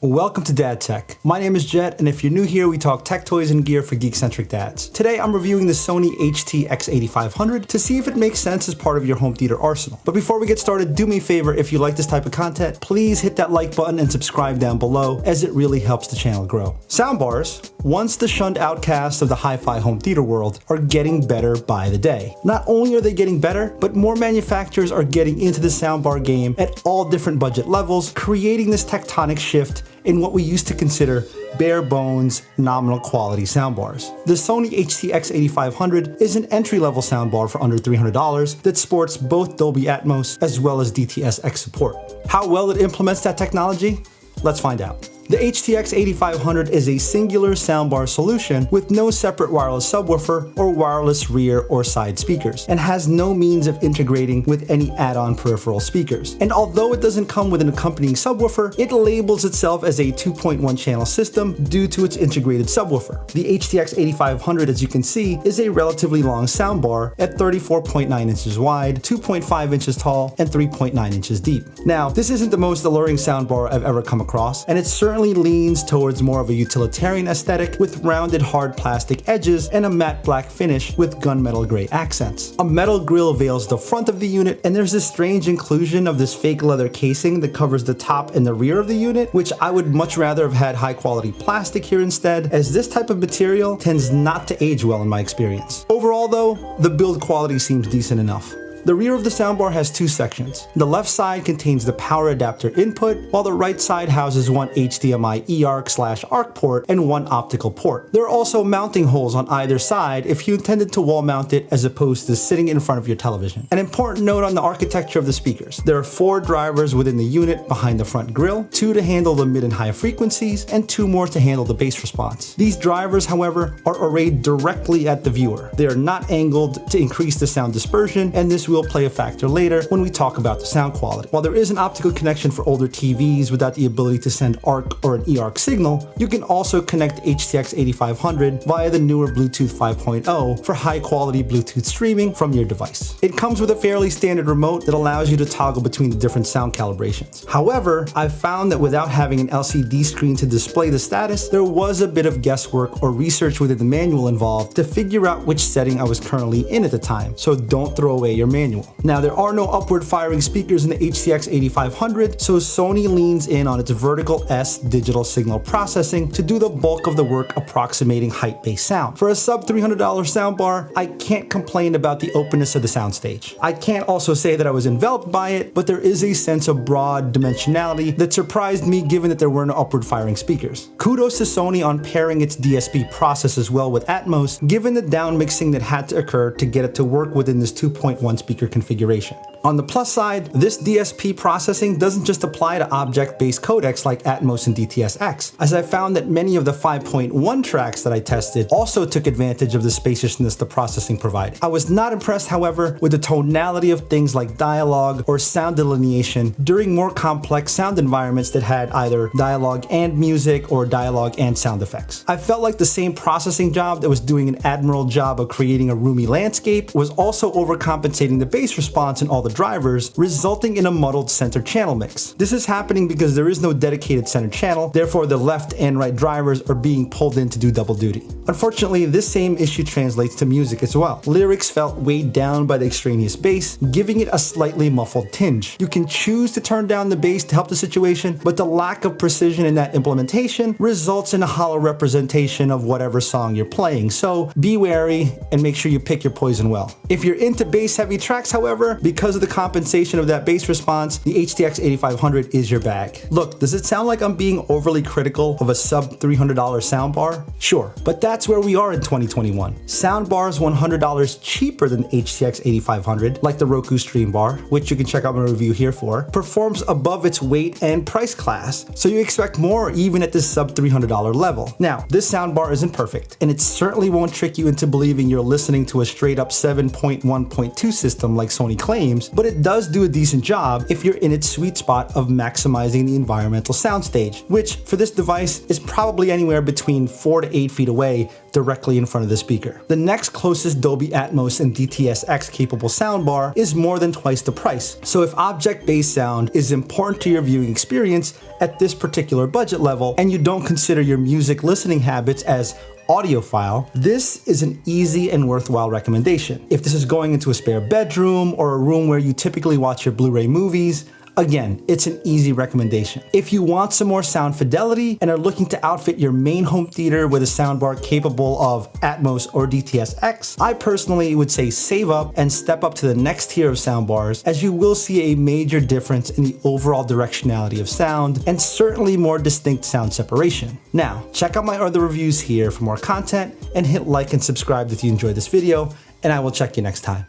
Welcome to Dad Tech. My name is Jet, and if you're new here, we talk tech toys and gear for geek-centric dads. Today, I'm reviewing the Sony HT-X8500 to see if it makes sense as part of your home theater arsenal. But before we get started, do me a favor, if you like this type of content, please hit that like button and subscribe down below, as it really helps the channel grow. Soundbars, once the shunned outcasts of the hi-fi home theater world, are getting better by the day. Not only are they getting better, but more manufacturers are getting into the soundbar game at all different budget levels, creating this tectonic shift in what we used to consider bare bones, nominal quality soundbars. The Sony HT-X8500 is an entry-level soundbar for under $300 that sports both Dolby Atmos as well as DTS X support. How well it implements that technology? Let's find out. The HT-X8500 is a singular soundbar solution with no separate wireless subwoofer or wireless rear or side speakers, and has no means of integrating with any add-on peripheral speakers. And although it doesn't come with an accompanying subwoofer, it labels itself as a 2.1 channel system due to its integrated subwoofer. The HT-X8500, as you can see, is a relatively long soundbar at 34.9 inches wide, 2.5 inches tall, and 3.9 inches deep. Now, this isn't the most alluring soundbar I've ever come across, and it's certainly leans towards more of a utilitarian aesthetic with rounded hard plastic edges and a matte black finish with gunmetal gray accents. A metal grille veils the front of the unit, and there's this strange inclusion of this fake leather casing that covers the top and the rear of the unit, which I would much rather have had high quality plastic here instead, as this type of material tends not to age well in my experience. Overall though, the build quality seems decent enough. The rear of the soundbar has two sections. The left side contains the power adapter input, while the right side houses one HDMI eARC/ARC port and one optical port. There are also mounting holes on either side if you intended to wall mount it as opposed to sitting in front of your television. An important note on the architecture of the speakers. There are 4 drivers within the unit behind the front grille, 2 to handle the mid and high frequencies, and 2 more to handle the bass response. These drivers, however, are arrayed directly at the viewer. They are not angled to increase the sound dispersion, and this will play a factor later when we talk about the sound quality. While there is an optical connection for older TVs without the ability to send ARC or an eARC signal, you can also connect HT-X8500 via the newer Bluetooth 5.0 for high quality Bluetooth streaming from your device. It comes with a fairly standard remote that allows you to toggle between the different sound calibrations. However, I've found that without having an LCD screen to display the status, there was a bit of guesswork or research within the manual involved to figure out which setting I was currently in at the time, so don't throw away your manual. Now, there are no upward firing speakers in the HT-X8500, so Sony leans in on its vertical S digital signal processing to do the bulk of the work approximating height-based sound. For a sub $300 soundbar, I can't complain about the openness of the soundstage. I can't also say that I was enveloped by it, but there is a sense of broad dimensionality that surprised me given that there were no upward firing speakers. Kudos to Sony on pairing its DSP process well with Atmos, given the down mixing that had to occur to get it to work within this 2.1 speaker configuration. On the plus side, this DSP processing doesn't just apply to object-based codecs like Atmos and DTS-X, as I found that many of the 5.1 tracks that I tested also took advantage of the spaciousness the processing provided. I was not impressed, however, with the tonality of things like dialogue or sound delineation during more complex sound environments that had either dialogue and music or dialogue and sound effects. I felt like the same processing job that was doing an admirable job of creating a roomy landscape was also overcompensating the bass response in all the drivers, resulting in a muddled center channel mix. This is happening because there is no dedicated center channel, therefore the left and right drivers are being pulled in to do double duty. Unfortunately, this same issue translates to music as well. Lyrics felt weighed down by the extraneous bass, giving it a slightly muffled tinge. You can choose to turn down the bass to help the situation, but the lack of precision in that implementation results in a hollow representation of whatever song you're playing, so be wary and make sure you pick your poison well. If you're into bass heavy tracks, however, because of the compensation of that bass response, the HT-X8500 is your bag. Look, does it sound like I'm being overly critical of a sub $300 soundbar? Sure, but that's where we are in 2021. Soundbars $100 cheaper than HT-X8500, like the Roku Stream Bar, which you can check out my review here for, performs above its weight and price class, so you expect more even at this sub $300 level. Now, this soundbar isn't perfect, and it certainly won't trick you into believing you're listening to a straight up 7.1.2 system like Sony claims, claims, but it does do a decent job if you're in its sweet spot of maximizing the environmental soundstage, which for this device is probably anywhere between 4 to 8 feet away directly in front of the speaker. The next closest Dolby Atmos and DTS X capable soundbar is more than twice the price. So if object-based sound is important to your viewing experience at this particular budget level, and you don't consider your music listening habits as audiophile, this is an easy and worthwhile recommendation. If this is going into a spare bedroom or a room where you typically watch your Blu-ray movies, again, it's an easy recommendation. If you want some more sound fidelity and are looking to outfit your main home theater with a soundbar capable of Atmos or DTS X, I personally would say save up and step up to the next tier of soundbars, as you will see a major difference in the overall directionality of sound and certainly more distinct sound separation. Now, check out my other reviews here for more content and hit like and subscribe if you enjoyed this video, and I will check you next time.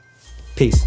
Peace.